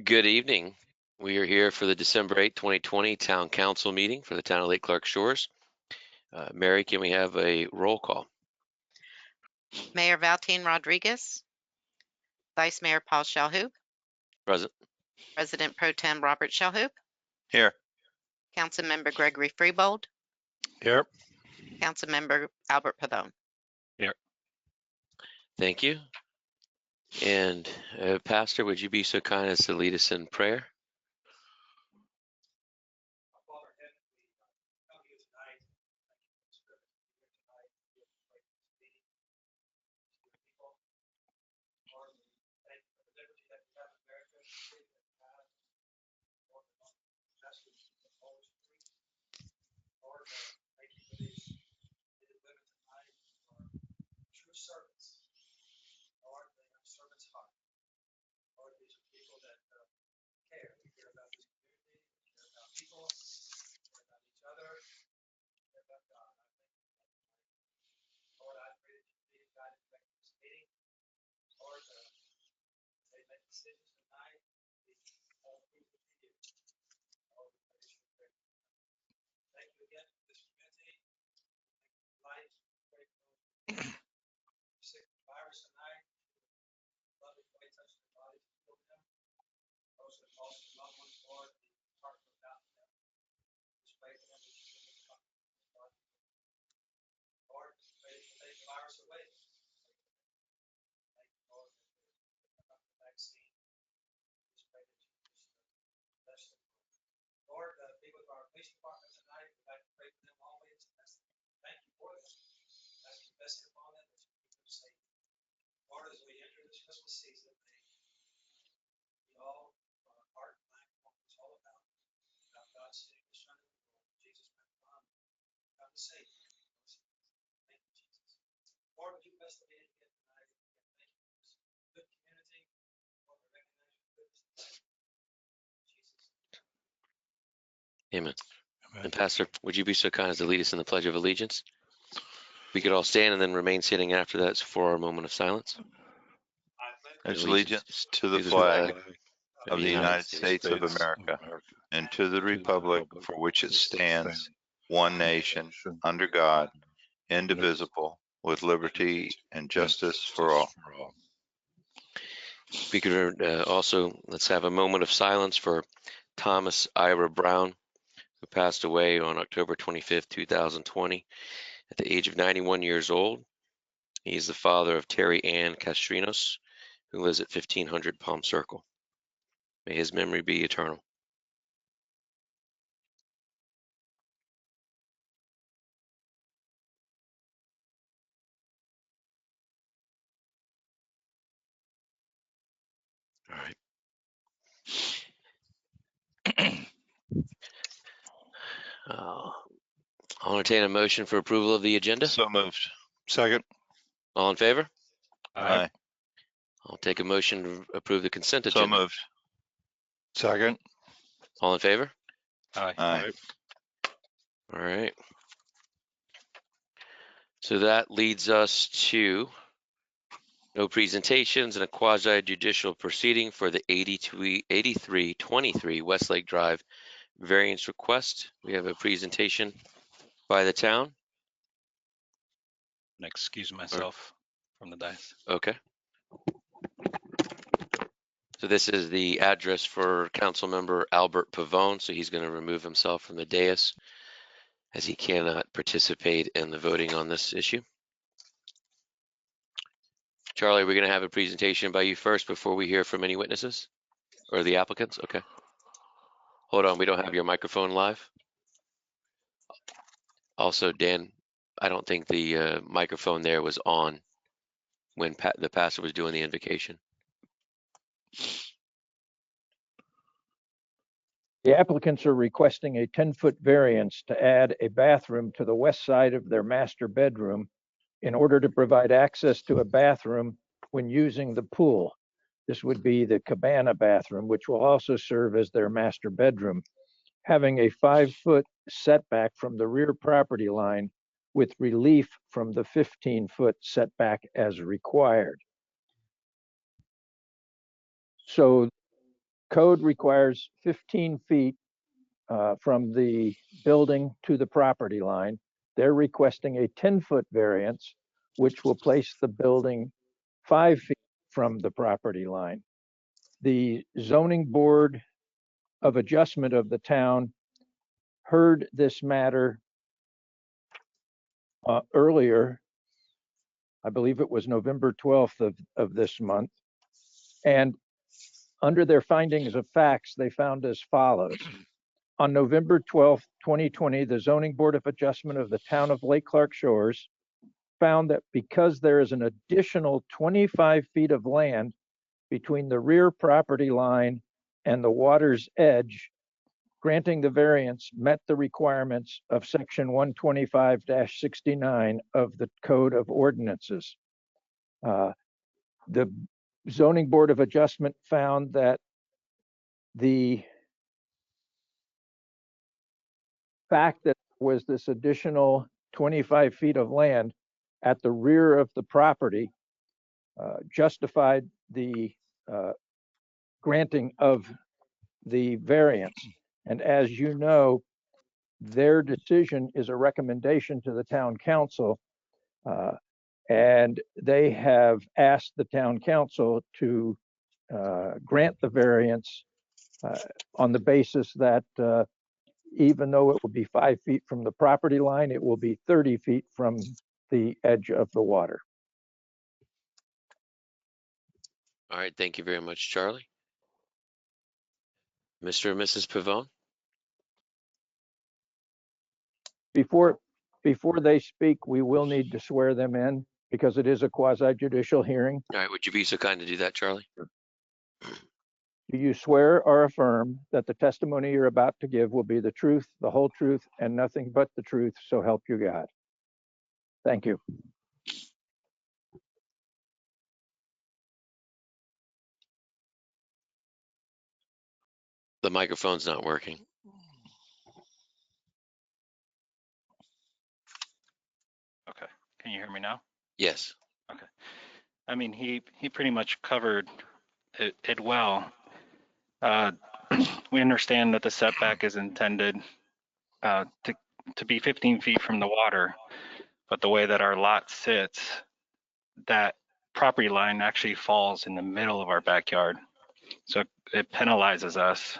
Good evening. We are here for the December 8, 2020 Town Council meeting for the Town of Lake Clark Shores. Mary, can we have a roll call? Mayor Valtine Rodriguez, Vice Mayor Paul Shalhoub, Present. President Pro Tem Robert Shalhoub, Here. Councilmember Gregory Freebold, Here. Councilmember Albert Pavone. Thank you. And Pastor, would you be so kind as to lead us in prayer? Amen. And Pastor, would you be so kind as to lead us in the Pledge of Allegiance? We could all stand and then remain sitting after that for our moment of silence. Pledge allegiance to the flag of the United States of States America and to the republic for which it stands, one nation, under God, indivisible, with liberty and justice for all. We could also, let's have a moment of silence for Thomas Ira Brown, who passed away on October 25th, 2020, at the age of 91 years old. He is the father of Terry Ann Castrinos, who lives at 1500 Palm Circle. May his memory be eternal. All right. I'll entertain a motion for approval of the agenda. So moved. Second. All in favor? Aye. I'll take a motion to approve the consent So agenda. moved. Second. All in favor? Aye. All right. So that leads us to no presentations and a quasi-judicial proceeding for the 8323 Westlake Drive variance request. We have a presentation by the town. Excuse myself from the dais. Okay. So this is the address for Councilmember Albert Pavone. So he's going to remove himself from the dais as he cannot participate in the voting on this issue. Charlie, we're going to have a presentation by you first before we hear from any witnesses or the applicants. Okay. Hold on. We don't have your microphone live. Also, Dan, I don't think the microphone there was on when the pastor was doing the invocation. The applicants are requesting a 10-foot variance to add a bathroom to the west side of their master bedroom in order to provide access to a bathroom when using the pool. This would be the cabana bathroom, which will also serve as their master bedroom, having a 5-foot setback from the rear property line with relief from the 15-foot setback as required. So code requires 15 feet from the building to the property line. They're requesting a 10-foot variance, which will place the building 5 feet from the property line. The zoning board of adjustment of the town heard this matter earlier. I believe it was November 12th of this month. And under their findings of facts, they found as follows. On November 12th, 2020, the Zoning Board of Adjustment of the Town of Lake Clark Shores found that because there is an additional 25 feet of land between the rear property line and the water's edge, granting the variance met the requirements of section 125-69 of the Code of Ordinances. The Zoning Board of Adjustment found that the fact that was this additional 25 feet of land at the rear of the property justified the granting of the variance. And as you know, their decision is a recommendation to the town council, and they have asked the town council to grant the variance on the basis that even though it will be 5 feet from the property line, it will be 30 feet from the edge of the water. All right, thank you very much, Charlie. Mr. and Mrs. Pavone? Before they speak, we will need to swear them in because it is a quasi judicial hearing. All right, would you be so kind to do that, Charlie? Do you swear or affirm that the testimony you're about to give will be the truth, the whole truth, and nothing but the truth, so help you God? Thank you. The microphone's not working. Okay. Can you hear me now? Yes. I mean, he pretty much covered it well. We understand that the setback is intended to be 15 feet from the water, but the way that our lot sits, that property line actually falls in the middle of our backyard. So it penalizes us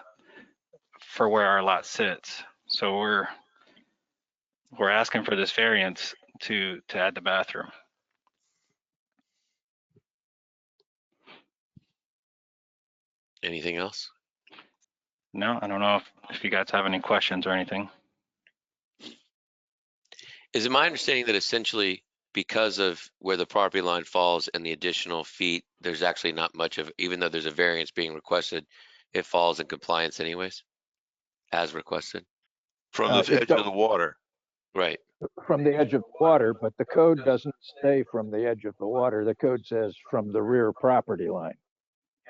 for where our lot sits. So we're asking for this variance to add the bathroom. Anything else? No, I don't know if you guys have any questions or anything. Is it my understanding that essentially because of where the property line falls and the additional feet, there's actually not much of, even though there's a variance being requested, it falls in compliance anyways, as requested? From the edge of the water. Right. From the edge of the water, but the code doesn't say from the edge of the water. The code says from the rear property line.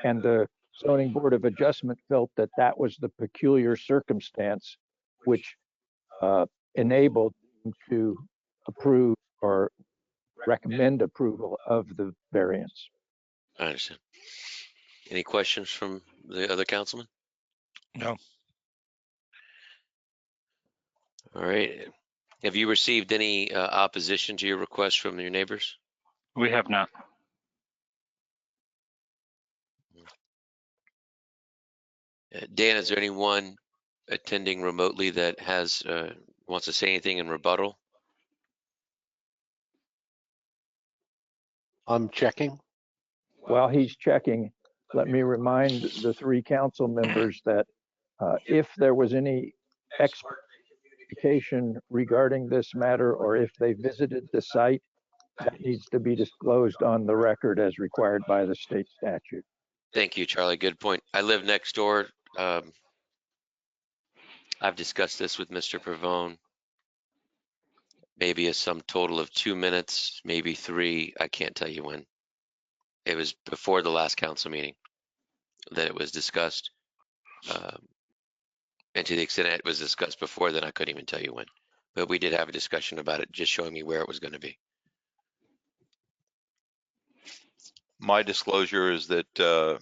And the Zoning Board of Adjustment felt that that was the peculiar circumstance which enabled them to approve or recommend approval of the variance. I understand. Any questions from the other councilman? No. All right. Have you received any opposition to your request from your neighbors? We have not. Dan, is there anyone attending remotely that has wants to say anything in rebuttal? I'm checking. While he's checking, let me remind the three council members that if there was any expert communication regarding this matter, or if they visited the site, that needs to be disclosed on the record as required by the state statute. Thank you, Charlie. Good point. I live next door. I've discussed this with Mr. Pavone. Maybe a sum total of 2 minutes, maybe 3. I can't tell you when. It was before the last council meeting that it was discussed. And to the extent it was discussed before, then I couldn't even tell you when. But we did have a discussion about it, just showing me where it was going to be. My disclosure is that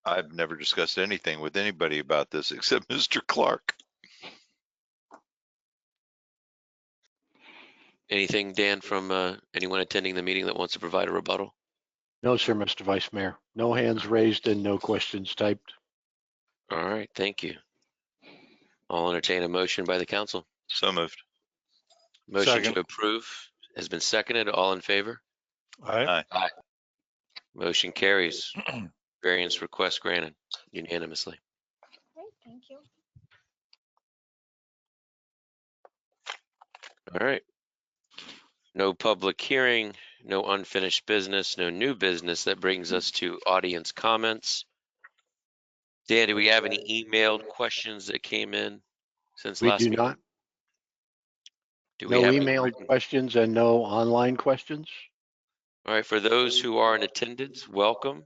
I've never discussed anything with anybody about this except Mr. Clark. Anything, Dan, from anyone attending the meeting that wants to provide a rebuttal? No, sir, Mr. Vice Mayor. No hands raised and no questions typed. All right, thank you. I'll entertain a motion by the council. So moved. Motion Second. to approve has been seconded. All in favor? Aye. Aye. Motion carries. Variance request granted unanimously. Great, thank you. All right. No public hearing, no unfinished business, no new business. That brings us to audience comments. Dan, do we have any emailed questions that came in since We last do meeting? not. Do we No have any email written? questions and no online questions. All right, for those who are in attendance, welcome.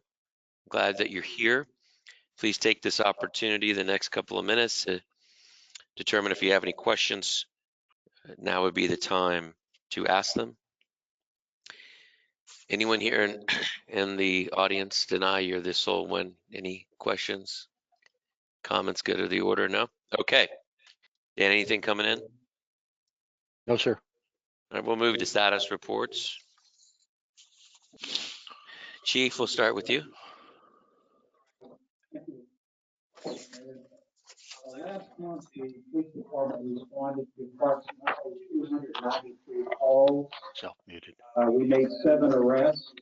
Glad that you're here. Please take this opportunity the next couple of minutes to determine if you have any questions. Now would be the time to ask them. Anyone here in the audience deny you're the sole one? Any questions? Comments go to the order? No? Okay. Dan, anything coming in? No, sir. All right, we'll move to status reports. Chief, we'll start with you. Last month, the police department responded to approximately 293 calls. Self-muted. We made 7 arrests.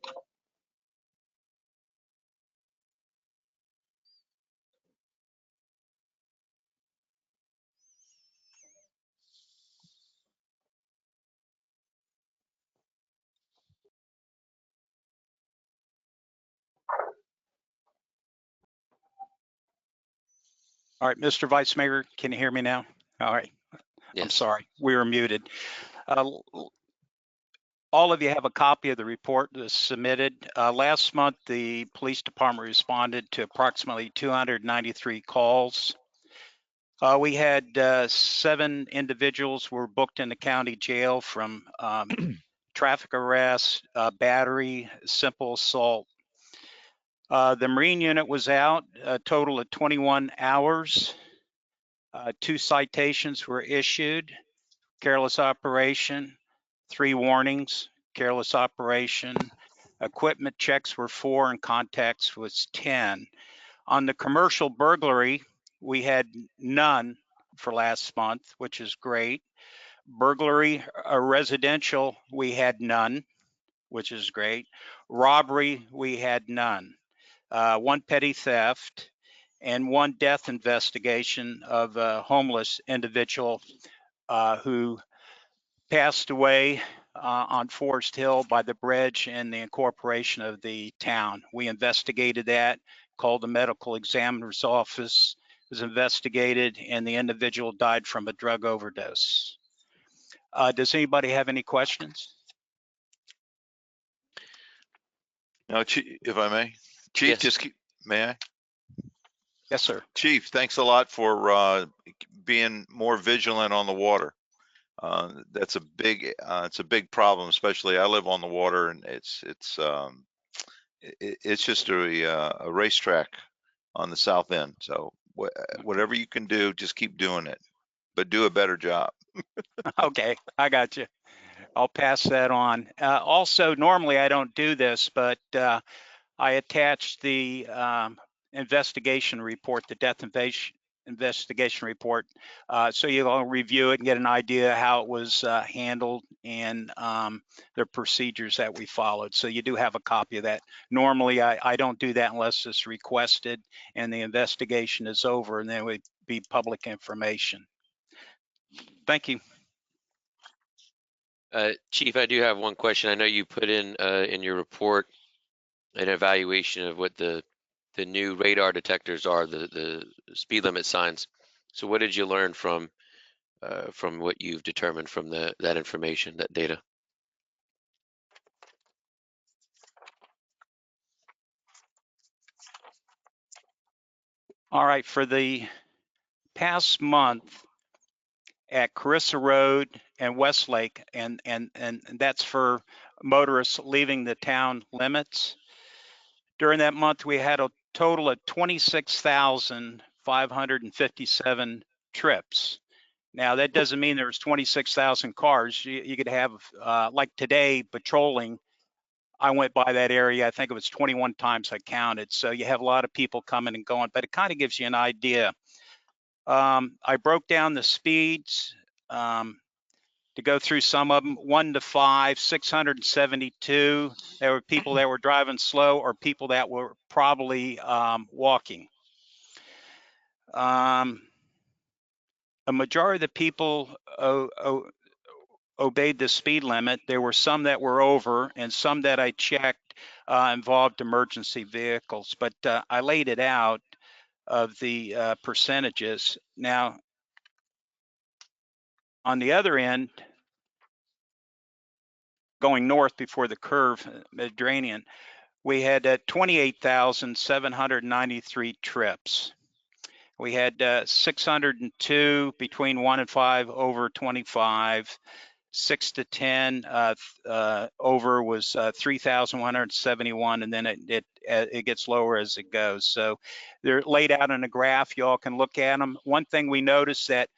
All right, Mr. Vice Mayor, can you hear me now? All right, Yes. I'm sorry, we were muted. All of you have a copy of the report that's submitted. Last month, the police department responded to approximately 293 calls. We had 7 individuals were booked in the county jail from traffic arrest, battery, simple assault. The Marine unit was out a total of 21 hours. 2 citations were issued, careless operation, 3 warnings, careless operation. Equipment checks were 4 and contacts was 10. On the commercial burglary, we had none for last month, which is great. Burglary, residential, we had none, which is great. Robbery, we had none. 1 petty theft and 1 death investigation of a homeless individual who passed away on Forest Hill by the bridge and the incorporation of the town. We investigated that, called the medical examiner's office, was investigated, and the individual died from a drug overdose. Does anybody have any questions? Now, Chief, if I may, Chief, Yes. may I? Yes, sir. Chief, thanks a lot for being more vigilant on the water. That's it's a big problem, especially I live on the water, and it's just a racetrack on the south end. So whatever you can do, just keep doing it, but do a better job. Okay, I got you. I'll pass that on. Also, normally I don't do this, but I attached the investigation report, the death investigation report, so you'll review it and get an idea how it was handled and the procedures that we followed. So you do have a copy of that. Normally, I don't do that unless it's requested and the investigation is over, and then it would be public information. Thank you. Chief, I do have one question. I know you put in your report an evaluation of what the new radar detectors are, the speed limit signs. So what did you learn from what you've determined from that information, that data? All right, for the past month at Carissa Road and Westlake, and that's for motorists leaving the town limits. During that month, we had a total of 26,557 trips. Now, that doesn't mean there's 26,000 cars. You could have, like today, patrolling. I went by that area, I think it was 21 times I counted. So you have a lot of people coming and going, but it kind of gives you an idea. I broke down the speeds to go through some of them, 1 to 5, 672. There were people that were driving slow or people that were probably walking. A majority of the people obeyed the speed limit. There were some that were over, and some that I checked involved emergency vehicles, but I laid it out of the percentages. Now, on the other end, going north before the curve, Mediterranean, we had 28,793 trips. We had 602 between 1 and 5 over 25. 6 to 10 over was 3,171, and then it gets lower as it goes. So they're laid out in a graph. You all can look at them. One thing we noticed that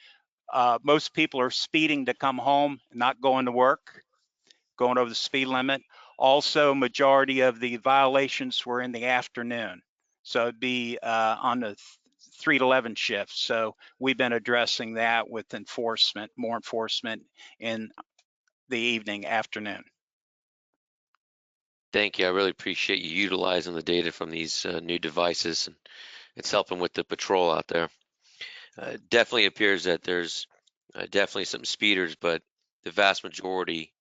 most people are speeding to come home, not going to work, going over the speed limit. Also, majority of the violations were in the afternoon. So it'd be on the 3 to 11 shift. So we've been addressing that with enforcement, more enforcement in the evening, afternoon. Thank you. I really appreciate you utilizing the data from these new devices, and it's helping with the patrol out there. Definitely appears that there's definitely some speeders, but the vast majority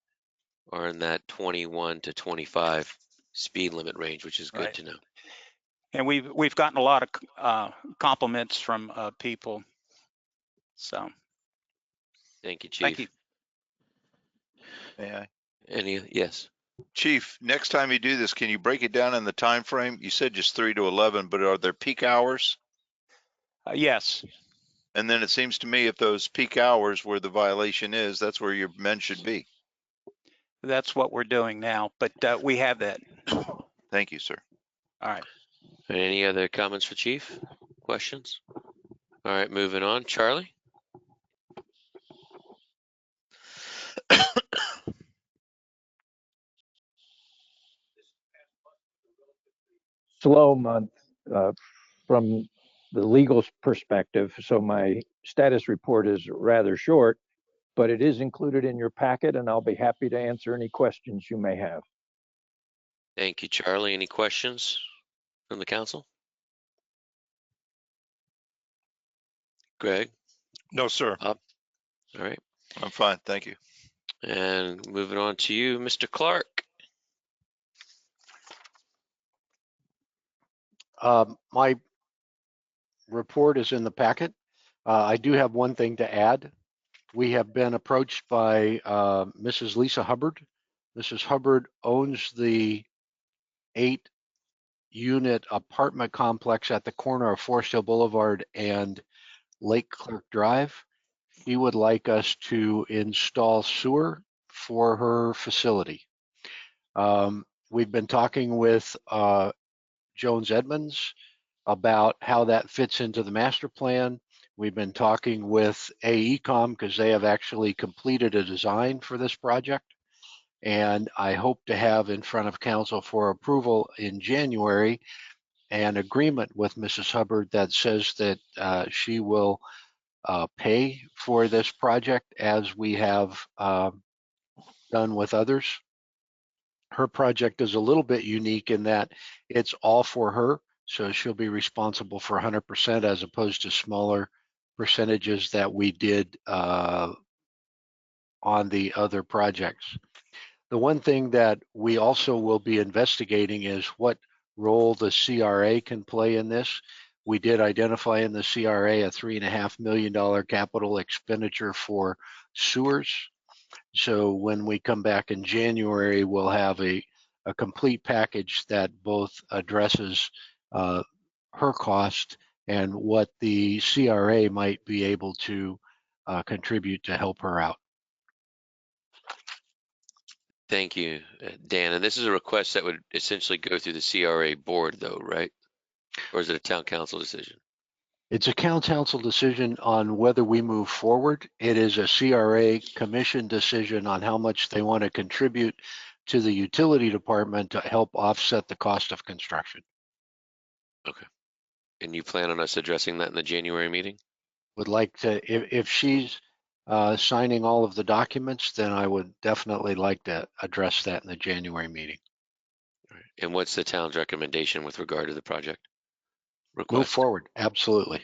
are in that 21 to 25 speed limit range, which is good Right. to know. And we've gotten a lot of compliments from people. So Thank you, Chief. thank you. May I? Yes. Chief, next time you do this, can you break it down in the time frame? You said just 3 to 11, but are there peak hours? Yes. And then it seems to me if those peak hours where the violation is, that's where your men should be. That's what we're doing now, but we have that. Thank you, sir. All right. Any other comments for Chief? Questions? All right, moving on. Charlie? Slow month from the legal perspective, so my status report is rather short, but it is included in your packet, and I'll be happy to answer any questions you may have. Thank you, Charlie. Any questions from the council? Greg? No, sir. All right. I'm fine. Thank you. And moving on to you, Mr. Clark. My report is in the packet. I do have one thing to add. We have been approached by Mrs. Lisa Hubbard. Mrs. Hubbard owns the 8-unit apartment complex at the corner of Forest Hill Boulevard and Lake Clark Drive. She would like us to install sewer for her facility. We've been talking with Jones Edmonds about how that fits into the master plan. We've been talking with AECom because they have actually completed a design for this project. And I hope to have in front of council for approval in January an agreement with Mrs. Hubbard that says that she will pay for this project as we have done with others. Her project is a little bit unique in that it's all for her. So she'll be responsible for 100% as opposed to smaller percentages that we did on the other projects. The one thing that we also will be investigating is what role the CRA can play in this. We did identify in the CRA a $3.5 million capital expenditure for sewers. So when we come back in January, we'll have a complete package that both addresses her cost and what the CRA might be able to contribute to help her out. Thank you, Dan. And this is a request that would essentially go through the CRA board, though, right? or is it a town council decision? It's a council decision on whether we move forward. It is a CRA commission decision on how much they want to contribute to the utility department to help offset the cost of construction. And you plan on us addressing that in the January meeting? Would like to, if she's signing all of the documents, then I would definitely like to address that in the January meeting. All right. And what's the town's recommendation with regard to the project Move request? forward, absolutely.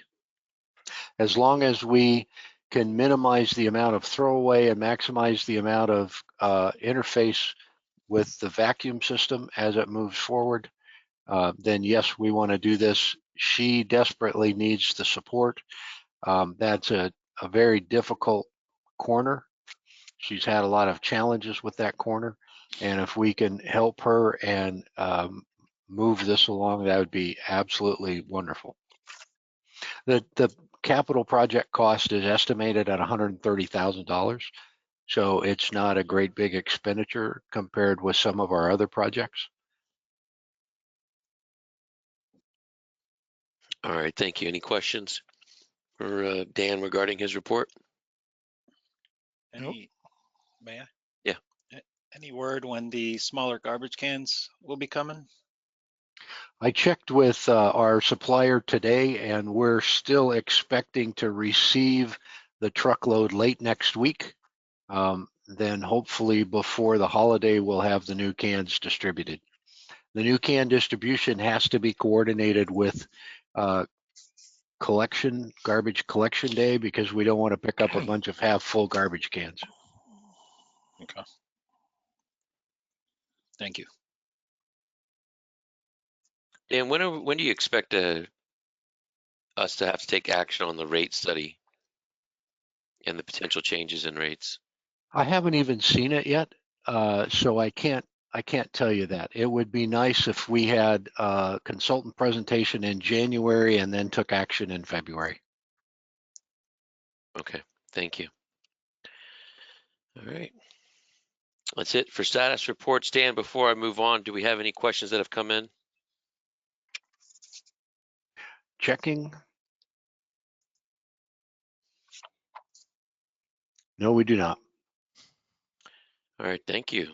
As long as we can minimize the amount of throwaway and maximize the amount of interface with the vacuum system as it moves forward, then yes, we want to do this. She desperately needs the support. That's a very difficult corner. She's had a lot of challenges with that corner. And if we can help her and move this along, that would be absolutely wonderful. The capital project cost is estimated at $130,000. So it's not a great big expenditure compared with some of our other projects. All right, thank you. Any questions for Dan regarding his report? Any, may I? Yeah. Any word when the smaller garbage cans will be coming? I checked with our supplier today, and we're still expecting to receive the truckload late next week. Then hopefully before the holiday, we'll have the new cans distributed. The new can distribution has to be coordinated with garbage collection day, because we don't want to pick up a bunch of half full garbage cans. Okay. Thank you. Dan, when do you expect us to have to take action on the rate study and the potential changes in rates? I haven't even seen it yet, so I can't tell you that. It would be nice if we had a consultant presentation in January and then took action in February. Okay, thank you. All right. That's it for status reports. Dan, before I move on, do we have any questions that have come in? Checking. No, we do not. All right, thank you.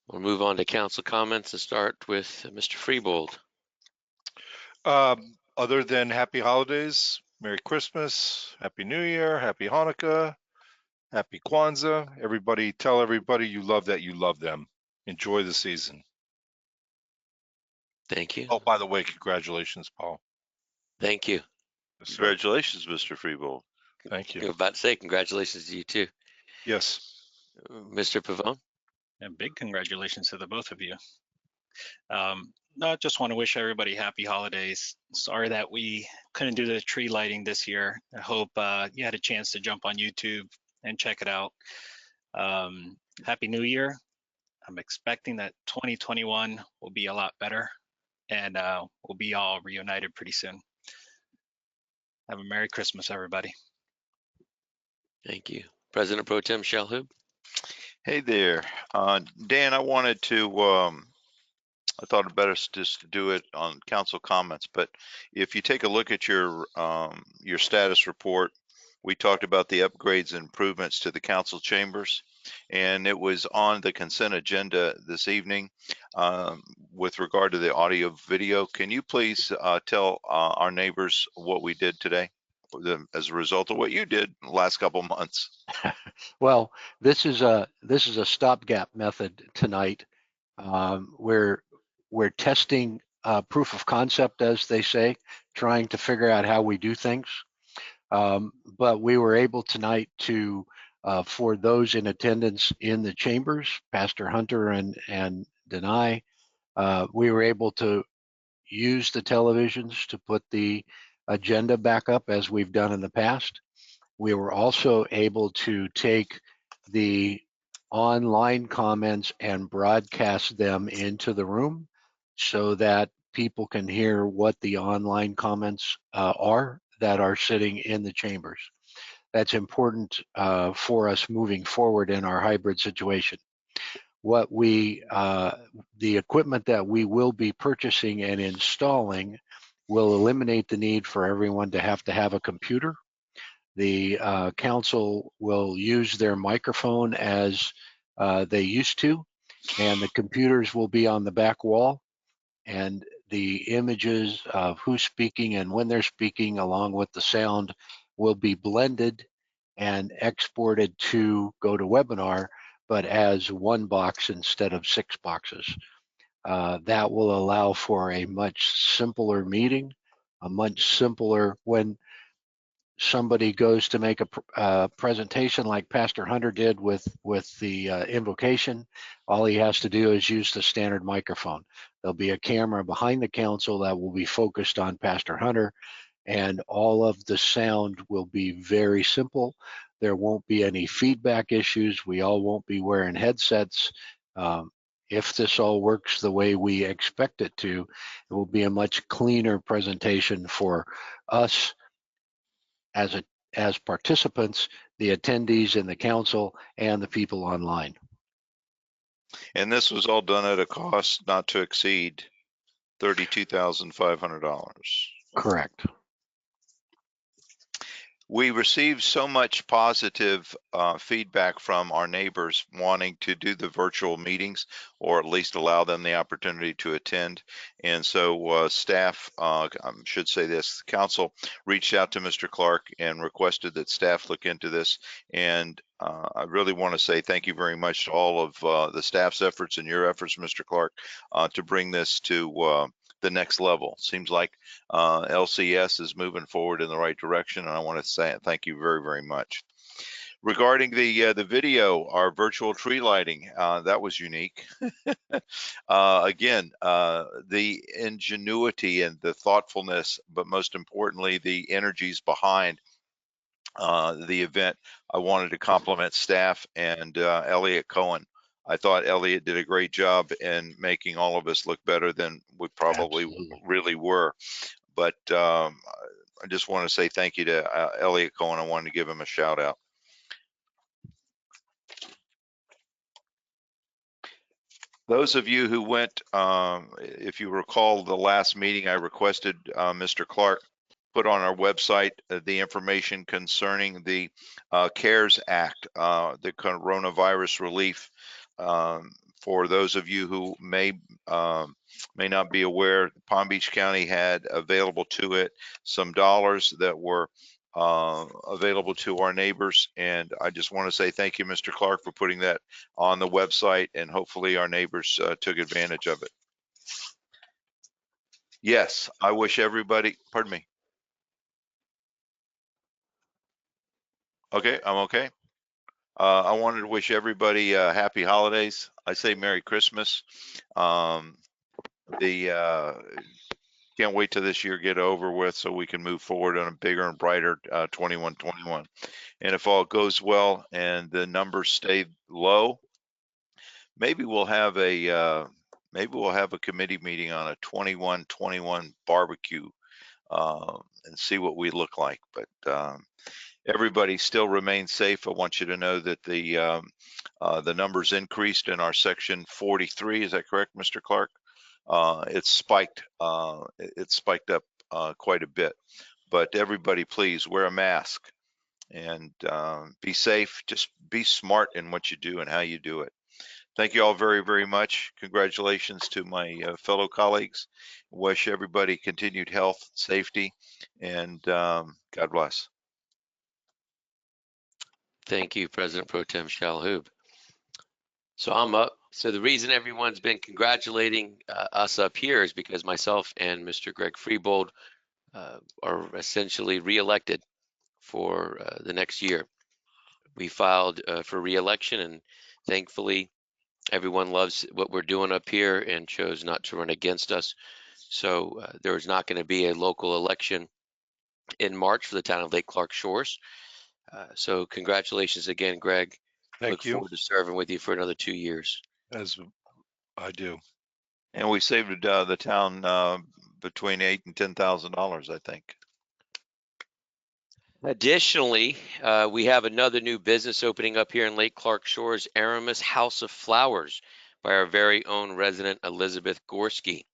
We'll move on to council comments and start with Mr. Freebold. Other than happy holidays, Merry Christmas, Happy New Year, Happy Hanukkah, Happy Kwanzaa. Everybody, tell everybody you love them. Enjoy the season. Thank you. Oh, by the way, congratulations, Paul. Thank you. Yes, sir. Congratulations, Mr. Freebold. Thank I you. was about to say congratulations to you too. Yes. Mr. Pavone? And big congratulations to the both of you. No, I just want to wish everybody happy holidays. Sorry that we couldn't do the tree lighting this year. I hope you had a chance to jump on YouTube and check it out. Happy New Year. I'm expecting that 2021 will be a lot better, and we'll be all reunited pretty soon. Have a Merry Christmas, everybody. Thank you. President Pro Tem Shalhoub? Hey there. Dan, I wanted to, I thought it better just to do it on council comments, but if you take a look at your status report, we talked about the upgrades and improvements to the council chambers, and it was on the consent agenda this evening with regard to the audio video. Can you please tell our neighbors what we did today as a result of what you did the last couple months? Well, this is a stopgap method tonight. We're testing proof of concept, as they say, trying to figure out how we do things. But we were able tonight to, for those in attendance in the chambers, Pastor Hunter and Denai, we were able to use the televisions to put the agenda back up as we've done in the past. We were also able to take the online comments and broadcast them into the room so that people can hear what the online comments are that are sitting in the chambers. That's important for us moving forward in our hybrid situation. The equipment that we will be purchasing and installing will eliminate the need for everyone to have a computer. The council will use their microphone as they used to, and the computers will be on the back wall, and the images of who's speaking and when they're speaking, along with the sound, will be blended and exported to GoToWebinar, but as one box instead of 6 boxes. That will allow for a much simpler meeting, a much simpler when somebody goes to make a presentation like Pastor Hunter did with the invocation. All he has to do is use the standard microphone. There'll be a camera behind the council that will be focused on Pastor Hunter, and all of the sound will be very simple. There won't be any feedback issues. We all won't be wearing headsets. If this all works the way we expect it to, it will be a much cleaner presentation for us as participants, the attendees in the council, and the people online. And this was all done at a cost not to exceed $32,500. Correct. We received so much positive feedback from our neighbors wanting to do the virtual meetings, or at least allow them the opportunity to attend. And so staff, I should say this, council reached out to Mr. Clark and requested that staff look into this. And I really want to say thank you very much to all of the staff's efforts and your efforts, Mr. Clark, to bring this to the next level. Seems like LCS is moving forward in the right direction, and I want to say thank you very, very much. Regarding the video, our virtual tree lighting, that was unique. Again, the ingenuity and the thoughtfulness, but most importantly, the energies behind the event. I wanted to compliment staff and Elliot Cohen. I thought Elliot did a great job in making all of us look better than we probably really were. But I just want to say thank you to Elliot Cohen. I wanted to give him a shout out. Those of you who went, if you recall the last meeting, I requested Mr. Clark put on our website the information concerning the CARES Act, the coronavirus relief. For those of you who may not be aware, Palm Beach County had available to it some dollars that were available to our neighbors. And I just want to say thank you, Mr. Clark, for putting that on the website, and hopefully our neighbors took advantage of it. Yes, I wish everybody, pardon me. Okay, I'm okay. I wanted to wish everybody happy holidays. I say Merry Christmas. Can't wait till this year get over with so we can move forward on a bigger and brighter 21-21. And if all goes well and the numbers stay low, maybe we'll have a committee meeting on a 21-21 barbecue and see what we look like. But everybody still remains safe. I want you to know that the numbers increased in our section 43. Is that correct, Mr. Clark? It's spiked up quite a bit. But everybody, please wear a mask and be safe. Just be smart in what you do and how you do it. Thank you all very, very much. Congratulations to my fellow colleagues. Wish everybody continued health, safety, and God bless. Thank you, President Pro Tem Shalhoub. So I'm up. So the reason everyone's been congratulating us up here is because myself and Mr. Greg Freebold are essentially reelected for the next year. We filed for reelection, and thankfully everyone loves what we're doing up here and chose not to run against us. So there is not going to be a local election in March for the town of Lake Clark Shores. So congratulations again, Greg. Thank you. Look forward to serving with you for another 2 years. As I do. And we saved the town between $8,000 and $10,000, I think. Additionally, we have another new business opening up here in Lake Clark Shores, Aramis House of Flowers, by our very own resident Elizabeth Gorski.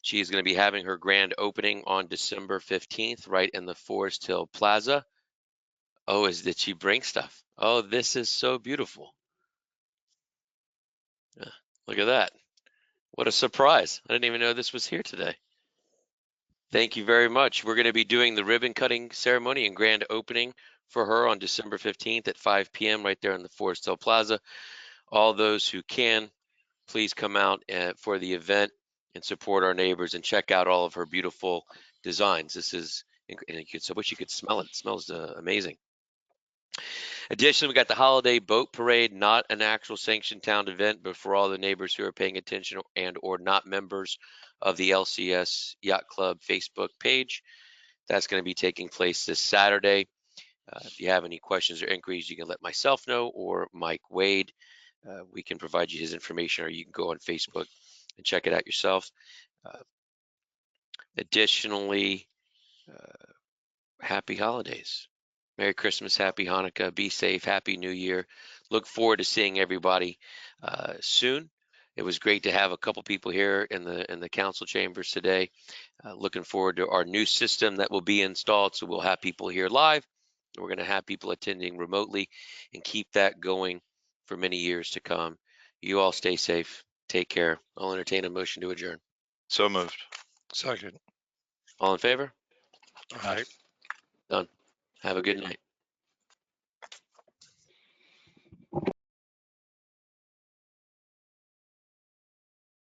She is going to be having her grand opening on December 15th, right in the Forest Hill Plaza. Oh, did she bring stuff? Oh, this is so beautiful. Look at that. What a surprise. I didn't even know this was here today. Thank you very much. We're going to be doing the ribbon cutting ceremony and grand opening for her on December 15th at 5 p.m. right there in the Forest Hill Plaza. All those who can, please come out for the event and support our neighbors and check out all of her beautiful designs. This is, and I wish you could smell it. It smells amazing. Additionally, we got the holiday boat parade, not an actual sanctioned town event, but for all the neighbors who are paying attention and or not members of the LCS Yacht Club Facebook page. That's going to be taking place this Saturday. If you have any questions or inquiries, you can let myself know or Mike Wade. We can provide you his information, or you can go on Facebook and check it out yourself. Additionally, happy holidays. Merry Christmas, Happy Hanukkah, be safe, Happy New Year. Look forward to seeing everybody soon. It was great to have a couple people here in the council chambers today. Looking forward to our new system that will be installed, so we'll have people here live. We're going to have people attending remotely and keep that going for many years to come. You all stay safe. Take care. I'll entertain a motion to adjourn. So moved. Second. All in favor? Aye. Done. Have a good night.